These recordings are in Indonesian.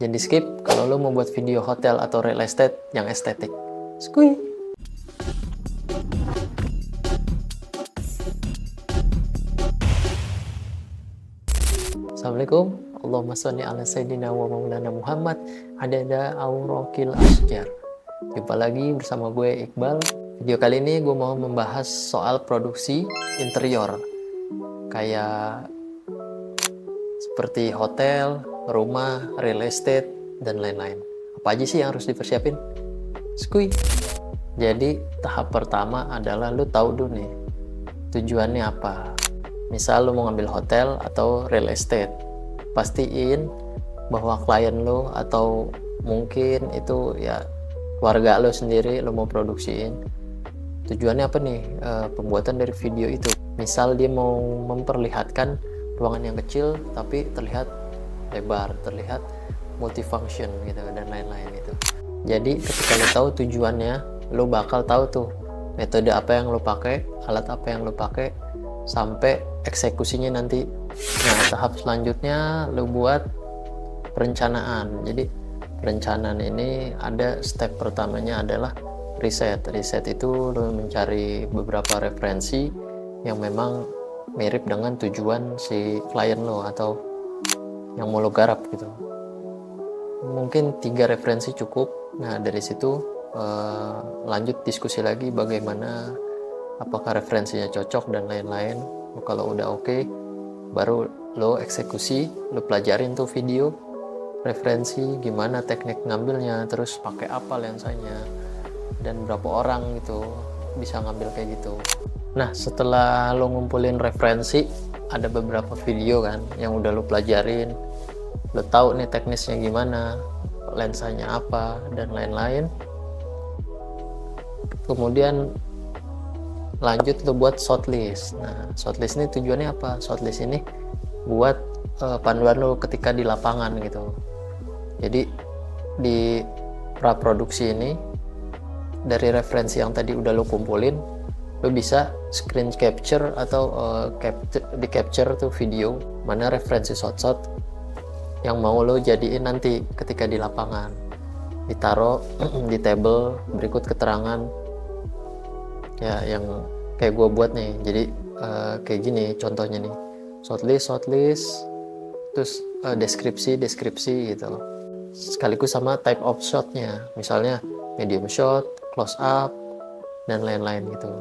Jangan di skip kalau lo mau buat video hotel atau real estate yang estetik. Skuy. Assalamualaikum. Allahumma sholli ala sayyidina wa maulana Muhammad adada aurokil asjar. Jumpa lagi bersama gue Iqbal. Video kali ini gue mau membahas soal produksi interior, kayak seperti hotel, rumah, real estate, dan lain-lain. Apa aja sih yang harus dipersiapin? Skuy. Jadi tahap pertama adalah lu tahu dulu nih tujuannya apa. Misal lu mau ngambil hotel atau real estate, pastiin bahwa klien lu atau mungkin itu ya keluarga lu sendiri lu mau produksiin. Tujuannya apa nih pembuatan dari video itu? Misal dia mau memperlihatkan ruangan yang kecil tapi terlihat lebar, terlihat multifunction gitu dan lain-lain gitu. Jadi ketika lo tahu tujuannya, lo bakal tahu tuh metode apa yang lo pakai, alat apa yang lo pakai, sampai eksekusinya nanti. Nah, tahap selanjutnya lo buat perencanaan. Jadi perencanaan ini ada step pertamanya adalah riset. Riset itu lo mencari beberapa referensi yang memang mirip dengan tujuan si klien lo atau yang mau lo garap gitu. Mungkin 3 referensi cukup. Nah, dari situ lanjut diskusi lagi bagaimana, apakah referensinya cocok dan lain-lain. Kalau udah oke, baru lo eksekusi, lo pelajarin tuh video referensi, gimana teknik ngambilnya, terus pakai apa lensanya, dan berapa orang gitu bisa ngambil kayak gitu. Nah, setelah lo ngumpulin referensi, ada beberapa video kan yang udah lo pelajarin, lo tahu nih teknisnya gimana, lensanya apa, dan lain-lain. Kemudian lanjut lo buat shortlist. Nah, shortlist ini tujuannya apa? Shortlist ini buat panduan lo ketika di lapangan gitu. Jadi di praproduksi ini, dari referensi yang tadi udah lo kumpulin, lo bisa screen capture atau di capture tuh video mana referensi shot-shot yang mau lo jadiin nanti ketika di lapangan, ditaruh di table berikut keterangan ya yang kayak gue buat nih. Jadi kayak gini contohnya nih, shortlist terus deskripsi gitu, sekaligus sama type of shotnya, misalnya medium shot, close up, dan lain-lain gitu.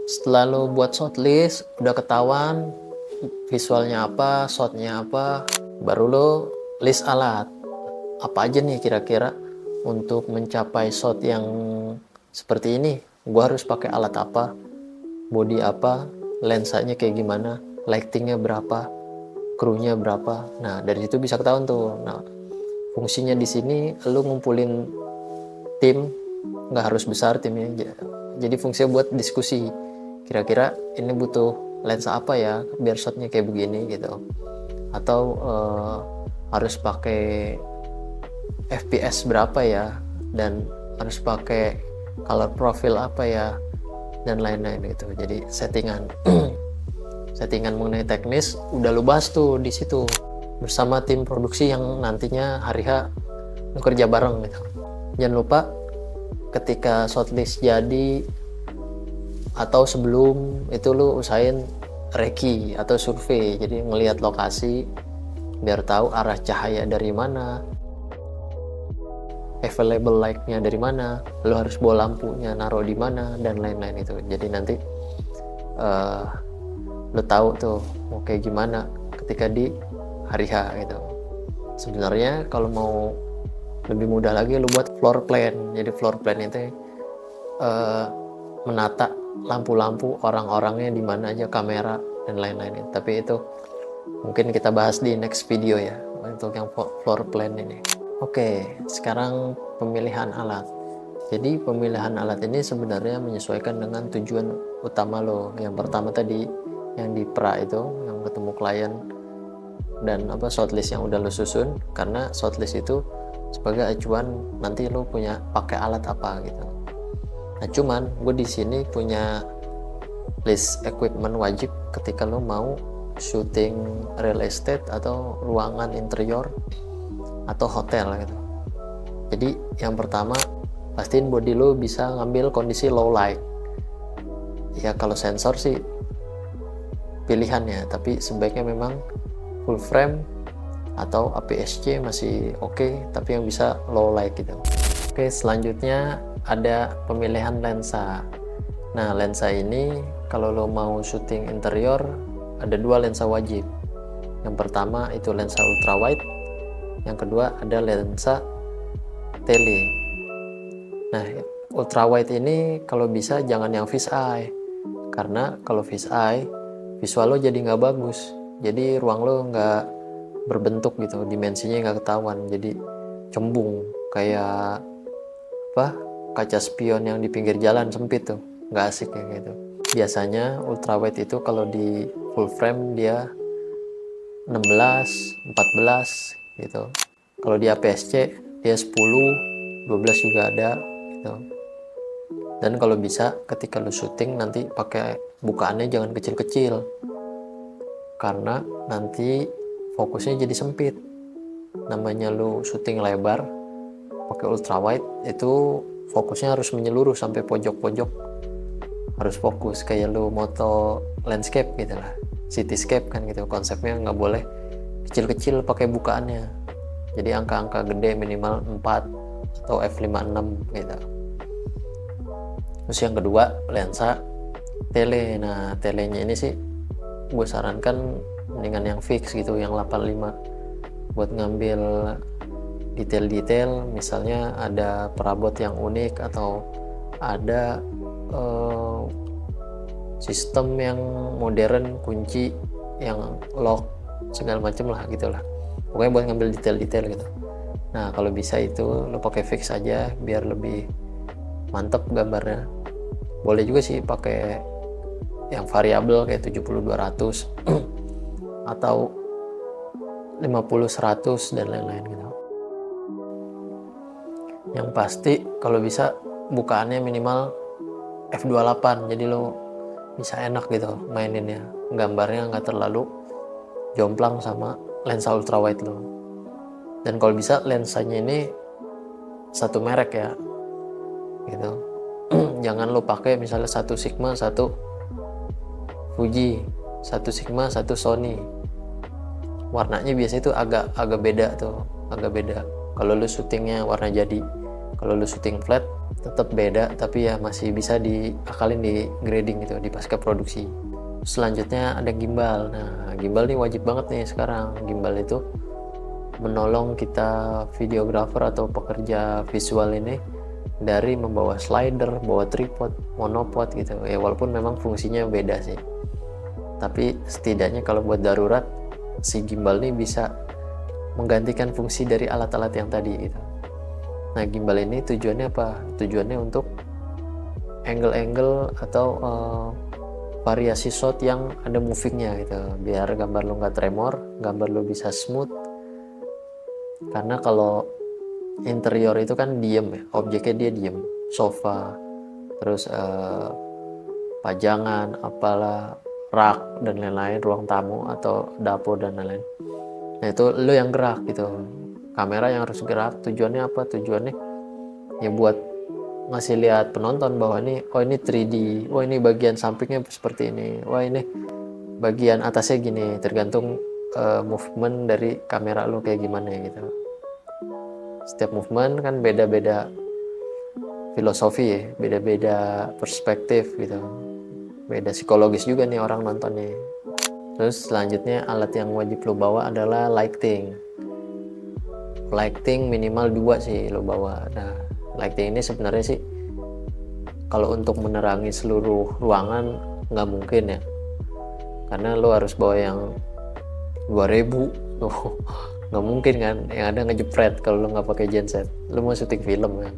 Setelah lo buat shortlist, udah ketahuan visualnya apa, shotnya apa, baru lo list alat apa aja nih kira-kira untuk mencapai shot yang seperti ini. Gua harus pakai alat apa, body apa, lensanya kayak gimana, lightingnya berapa, krunya berapa. Nah, dari situ bisa ketahuan tuh. Nah, fungsinya di sini lo ngumpulin tim, nggak harus besar timnya, jadi fungsinya buat diskusi, kira-kira ini butuh lensa apa ya biar shotnya kayak begini gitu, atau harus pakai fps berapa ya, dan harus pakai color profile apa ya, dan lain-lain gitu. Jadi settingan settingan mengenai teknis udah lu bahas tuh di situ bersama tim produksi yang nantinya hari H lu kerja bareng gitu. Jangan lupa ketika shortlist jadi atau sebelum itu lu usahain reki atau survei, jadi ngelihat lokasi biar tahu arah cahaya dari mana, available light-nya dari mana, lu harus bawa lampunya naruh di mana, dan lain-lain itu. Jadi nanti lu tahu tuh mau kayak gimana ketika di hari H gitu. Sebenarnya kalau mau lebih mudah lagi lu buat floor plan. Jadi floor plan itu menata lampu-lampu, orang-orangnya di mana aja, kamera, dan lain-lain. Tapi itu mungkin kita bahas di next video ya untuk yang floor plan ini. Oke, sekarang pemilihan alat. Jadi pemilihan alat ini sebenarnya menyesuaikan dengan tujuan utama lo. Yang pertama tadi yang di pra itu, yang ketemu klien, dan shortlist yang udah lo susun, karena shortlist itu sebagai acuan nanti lo punya pakai alat apa gitu. Nah, cuman gue di sini punya list equipment wajib ketika lo mau syuting real estate atau ruangan interior atau hotel gitu. Jadi yang pertama, pastiin body lo bisa ngambil kondisi low light. Ya kalau sensor sih pilihannya, tapi sebaiknya memang full frame atau APS-C masih oke, tapi yang bisa low light gitu. Oke, selanjutnya ada pemilihan lensa. Nah, lensa ini kalau lo mau syuting interior ada 2 lensa wajib. Yang pertama itu lensa ultrawide, yang kedua ada lensa tele. Nah, ultrawide ini kalau bisa jangan yang fish eye, karena kalau fish eye visual lo jadi nggak bagus, jadi ruang lo nggak berbentuk gitu, dimensinya nggak ketahuan, jadi cembung kayak kaca spion yang di pinggir jalan sempit tuh, nggak asik kayak gitu. Biasanya ultrawide itu kalau di full frame dia 16, 14 gitu. Kalau di APS-C dia 10, 12 juga ada gitu. Dan kalau bisa ketika lu syuting nanti pakai bukaannya jangan kecil-kecil, karena nanti fokusnya jadi sempit. Namanya lu syuting lebar pakai ultrawide itu fokusnya harus menyeluruh sampai pojok-pojok, harus fokus kayak lu moto landscape gitu lah, cityscape kan gitu konsepnya, nggak boleh kecil-kecil pakai bukaannya, jadi angka-angka gede minimal 4 atau f56 gitu. Terus yang kedua lensa tele. Nah, telenya ini sih gue sarankan mendingan yang fix gitu, yang 85 buat ngambil detail-detail, misalnya ada perabot yang unik atau ada sistem yang modern, kunci yang lock segala macem lah gitulah, pokoknya buat ngambil detail-detail gitu. Nah, kalau bisa itu lo pakai fix aja biar lebih mantep gambarnya. Boleh juga sih pakai yang variabel kayak 70-200 atau 50-100 dan lain-lain gitu. Yang pasti kalau bisa bukaannya minimal f28, jadi lo bisa enak gitu maininnya, gambarnya nggak terlalu jomplang sama lensa ultrawide lo. Dan kalau bisa lensanya ini satu merek ya gitu. Jangan lo pakai misalnya satu Sigma, satu Fuji, satu Sigma, satu Sony. Warnanya biasa itu agak beda tuh, agak beda. Kalau lo syutingnya warna jadi, kalau lo syuting flat tetap beda, tapi ya masih bisa diakalin di grading gitu, di pasca produksi. Selanjutnya ada gimbal. Nah, gimbal nih wajib banget nih sekarang. Gimbal itu menolong kita videographer atau pekerja visual ini dari membawa slider, bawa tripod, monopod gitu. Ya walaupun memang fungsinya beda sih, tapi setidaknya kalau buat darurat si gimbal ini bisa menggantikan fungsi dari alat-alat yang tadi gitu. Nah, gimbal ini tujuannya apa? Tujuannya untuk angle-angle atau variasi shot yang ada movingnya gitu, biar gambar lo nggak tremor, gambar lo bisa smooth. Karena kalau interior itu kan diem ya, objeknya dia diem, sofa, terus pajangan, apalah, rak dan lain-lain, ruang tamu atau dapur dan lain-lain. Nah, itu lo yang gerak gitu, kamera yang harus gerak. Tujuannya apa? Tujuannya ya buat ngasih lihat penonton bahwa ini, oh ini 3D, oh ini bagian sampingnya seperti ini, wah ini bagian atasnya gini, tergantung movement dari kamera lo kayak gimana gitu. Setiap movement kan beda-beda filosofi ya, beda-beda perspektif gitu, beda psikologis juga nih orang nontonnya. Terus selanjutnya alat yang wajib lo bawa adalah lighting. Lighting minimal 2 sih lo bawa. Nah, lighting ini sebenarnya sih kalau untuk menerangi seluruh ruangan nggak mungkin ya, karena lo harus bawa yang 2000 tuh nggak mungkin kan, yang ada ngejepret kalau lo nggak pakai genset. Lo mau syuting film kan,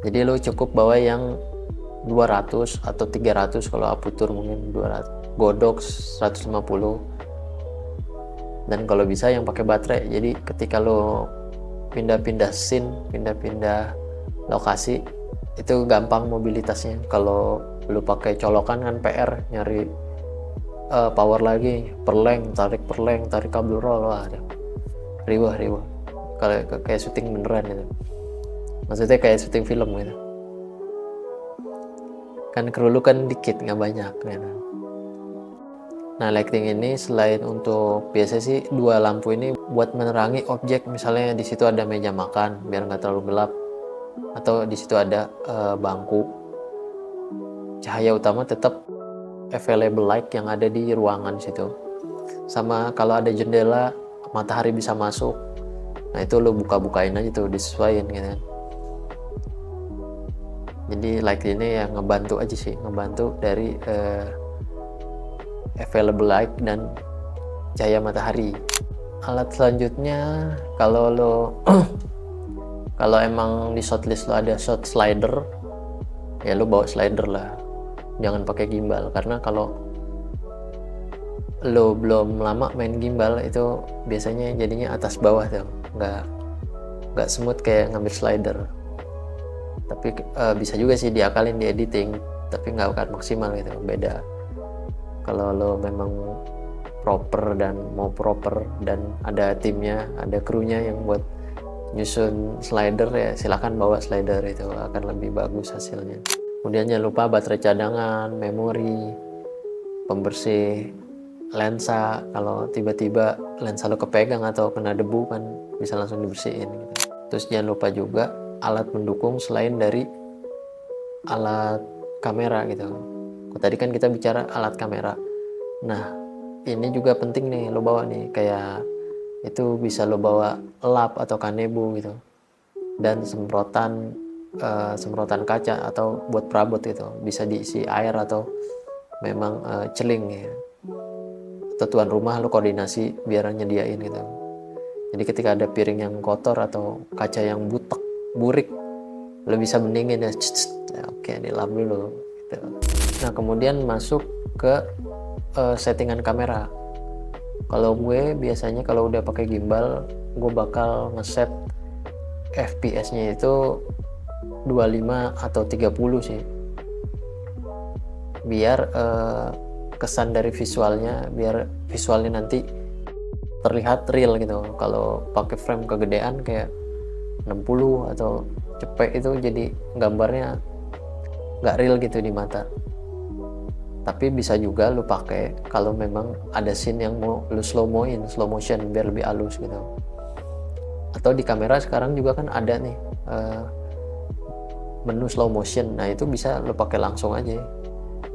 jadi lo cukup bawa yang 200 atau 300, kalau aputur mungkin 200, godok 150, dan kalau bisa yang pakai baterai. Jadi ketika lo pindah-pindah scene, pindah-pindah lokasi itu gampang mobilitasnya. Kalau lo pakai colokan kan PR, nyari power lagi, tarik kabel roll, wah riwah kalau kayak syuting beneran gitu, maksudnya kayak syuting film gitu kan, kru lu kan dikit nggak banyak gitu. Nah, lighting ini selain untuk biasa sih dua lampu ini buat menerangi objek, misalnya di situ ada meja makan biar nggak terlalu gelap, atau di situ ada bangku. Cahaya utama tetap available light yang ada di ruangan situ. Sama kalau ada jendela, matahari bisa masuk. Nah, itu lo buka-bukain aja tuh, disesuaikan gitu kan. Jadi light ini yang ngebantu aja sih, ngebantu dari available light dan cahaya matahari. Alat selanjutnya, kalau lo kalau emang di shortlist lo ada shot slider, ya lo bawa slider lah, jangan pakai gimbal, karena kalau lo belum lama main gimbal itu biasanya jadinya atas bawah tuh, nggak smooth kayak ngambil slider. Tapi bisa juga sih diakalin di editing, tapi nggak akan maksimal gitu, beda. Kalau lo memang proper dan ada timnya, ada krunya yang buat nyusun slider, ya silakan bawa slider, itu akan lebih bagus hasilnya. Kemudian jangan lupa baterai cadangan, memori, pembersih lensa. Kalau tiba-tiba lensa lo kepegang atau kena debu kan bisa langsung dibersihin gitu. Terus jangan lupa juga alat pendukung selain dari alat kamera gitu. Tadi kan kita bicara alat kamera. Nah, ini juga penting nih lo bawa nih, kayak itu bisa lo bawa lap atau kanebo gitu, dan semprotan kaca atau buat perabot gitu, bisa diisi air atau memang celing ya. Atau tuan rumah lo koordinasi biar nyediain gitu. Jadi ketika ada piring yang kotor atau kaca yang burik, lo bisa mendingin ya, oke dilap dulu gitu. Nah, kemudian masuk ke settingan kamera. Kalau gue biasanya kalau udah pakai gimbal, gue bakal ngeset FPS-nya itu 25 atau 30 sih. Biar kesan dari visualnya, biar visualnya nanti terlihat real gitu. Kalau pakai frame kegedean kayak 60 atau cepet, itu jadi gambarnya nggak real gitu di mata. Tapi bisa juga lu pakai kalau memang ada scene yang mau lu slow motion biar lebih halus gitu. Atau di kamera sekarang juga kan ada nih menu slow motion. Nah, itu bisa lu pakai langsung aja.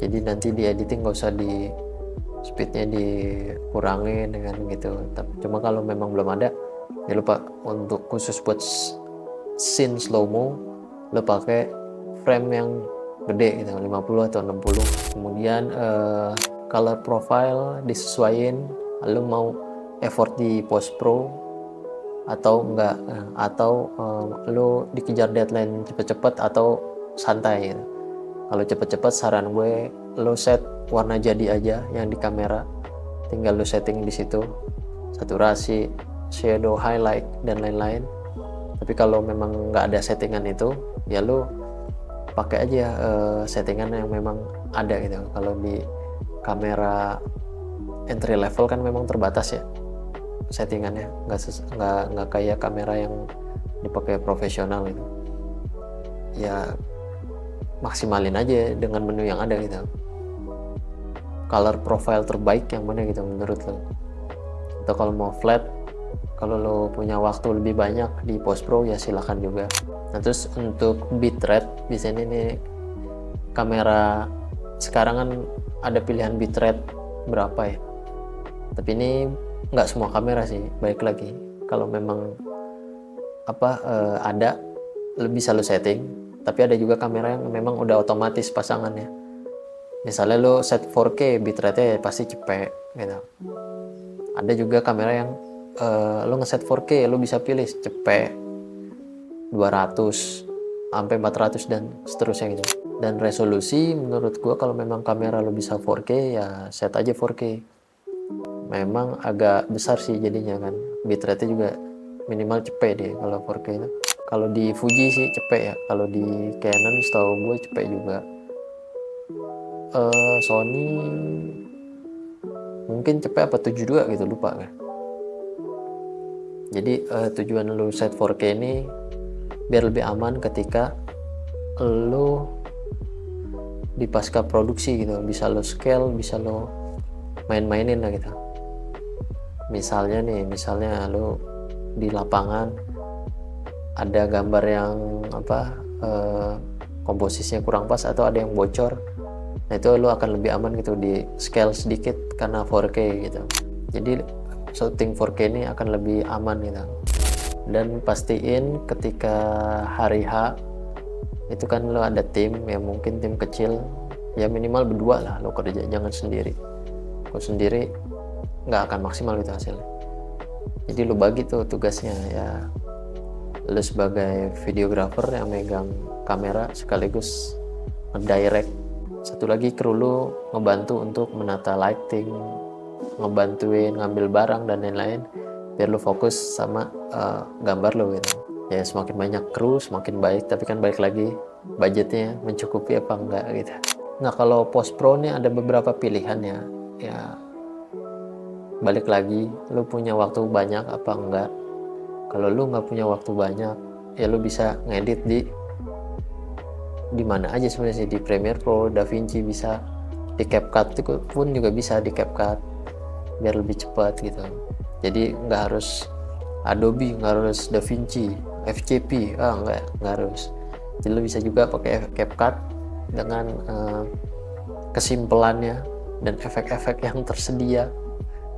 Jadi nanti di editing nggak usah di speednya dikurangin dengan gitu. Cuma kalau memang belum ada, ya lupa untuk khusus buat scene slow mo lu pakai frame yang gede gitu, 50 atau 60. Kemudian color profile disesuaikan, lu mau effort di post pro atau enggak, atau lu dikejar deadline cepet-cepet atau santai gitu. Kalau cepet-cepet saran gue lu set warna jadi aja yang di kamera, tinggal lu setting di situ, saturasi, shadow, highlight dan lain-lain. Tapi kalau memang nggak ada settingan itu, ya lu pakai aja settingan yang memang ada gitu. Kalau di kamera entry level kan memang terbatas ya settingannya, nggak kayak kamera yang dipakai profesional gitu. Ya maksimalin aja dengan menu yang ada gitu. Color profile terbaik yang mana gitu menurut lo? Atau kalau mau flat, kalau lo punya waktu lebih banyak di post pro, ya silahkan juga. Nah, terus untuk bitrate, biasanya ini kamera sekarang kan ada pilihan bitrate berapa ya, tapi ini nggak semua kamera sih. Baik lagi, kalau memang ada, lebih bisa lo setting. Tapi ada juga kamera yang memang udah otomatis pasangannya. Misalnya lo set 4K, bitrate-nya pasti cepet gitu. Ada juga kamera yang lo ngeset 4K, lo bisa pilih cepet 200 sampai 400 dan seterusnya gitu. Dan resolusi menurut gua kalau memang kamera lo bisa 4K, ya set aja 4K. Memang agak besar sih jadinya kan, bitrate juga minimal cepet deh kalau 4K itu. Kalau di Fuji sih cepet ya, kalau di Canon setahu gue cepet juga. Sony mungkin cepet apa 72 gitu, lupa kan. Jadi tujuan lu set 4K ini biar lebih aman ketika lu di pasca produksi gitu, bisa lo scale, bisa lo main-mainin lah gitu. Misalnya lo di lapangan ada gambar yang komposisinya kurang pas atau ada yang bocor, nah itu lo akan lebih aman gitu di scale sedikit karena 4K gitu. Jadi shooting 4K ini akan lebih aman gitu. Dan pastiin ketika hari H itu kan lo ada tim, ya mungkin tim kecil, ya minimal berdua lah lo kerja, jangan sendiri. Kalau sendiri nggak akan maksimal gitu hasilnya. Jadi lo bagi tuh tugasnya, ya lo sebagai videographer yang megang kamera sekaligus ngedirect. Satu lagi kru lo ngebantu untuk menata lighting, ngebantuin ngambil barang dan lain-lain, biar lo fokus sama gambar lo gitu. Ya semakin banyak kru semakin baik, tapi kan balik lagi budgetnya mencukupi apa enggak gitu. Nah kalau post pro ini ada beberapa pilihan ya balik lagi lu punya waktu banyak apa enggak. Kalau lu nggak punya waktu banyak, ya lu bisa ngedit di mana aja sebenarnya sih, di Premiere Pro, DaVinci bisa, di CapCut pun juga bisa, di CapCut biar lebih cepat gitu. Jadi nggak harus Adobe, nggak harus DaVinci, FCP, nggak harus. Jadi lu bisa juga pakai CapCut dengan kesimpelannya dan efek-efek yang tersedia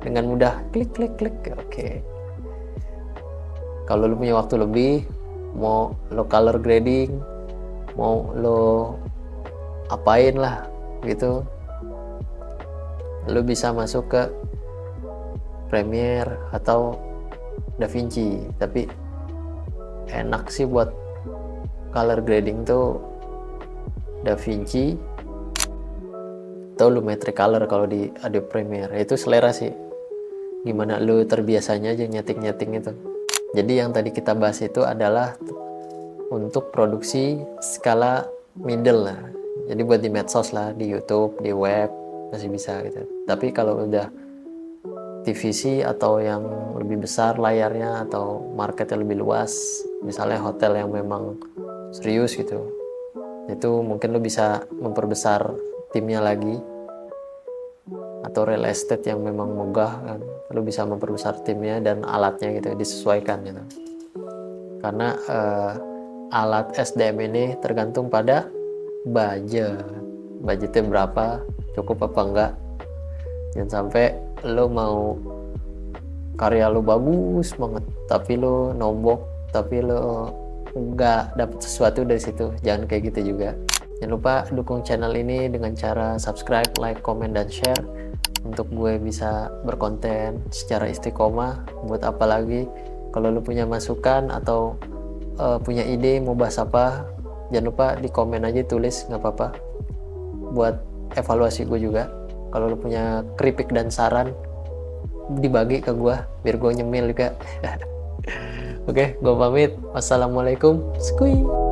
dengan mudah, klik. Oke. Kalau lu punya waktu lebih, mau lo color grading, mau lo apain lah gitu, lu bisa masuk ke Premiere atau DaVinci. Tapi enak sih buat color grading tuh DaVinci atau Lumetri Color kalau di Adobe Premiere. Itu selera sih, gimana lu terbiasanya aja nyeting itu. Jadi yang tadi kita bahas itu adalah untuk produksi skala middle lah. Jadi buat di medsos lah, di YouTube, di web masih bisa gitu. Tapi kalau udah TVC atau yang lebih besar layarnya atau marketnya lebih luas, misalnya hotel yang memang serius gitu, itu mungkin lo bisa memperbesar timnya lagi. Atau real estate yang memang megah kan, lo bisa memperbesar timnya dan alatnya gitu, disesuaikan gitu. Karena alat SDM ini tergantung pada budgetnya berapa, cukup apa enggak. Jangan sampai lo mau karya lo bagus banget tapi lo nombok, tapi lo enggak dapet sesuatu dari situ. Jangan kayak gitu juga. Jangan lupa dukung channel ini dengan cara subscribe, like, comment, dan share untuk gue bisa berkonten secara istiqomah. Buat apa lagi, kalau lu punya masukan atau punya ide mau bahas apa, jangan lupa di komen aja, tulis, nggak apa-apa, buat evaluasi gue juga. Kalau lu punya kritik dan saran, dibagi ke gue biar gue nyemil juga. Oke, gue pamit. Wassalamualaikum. Skuy.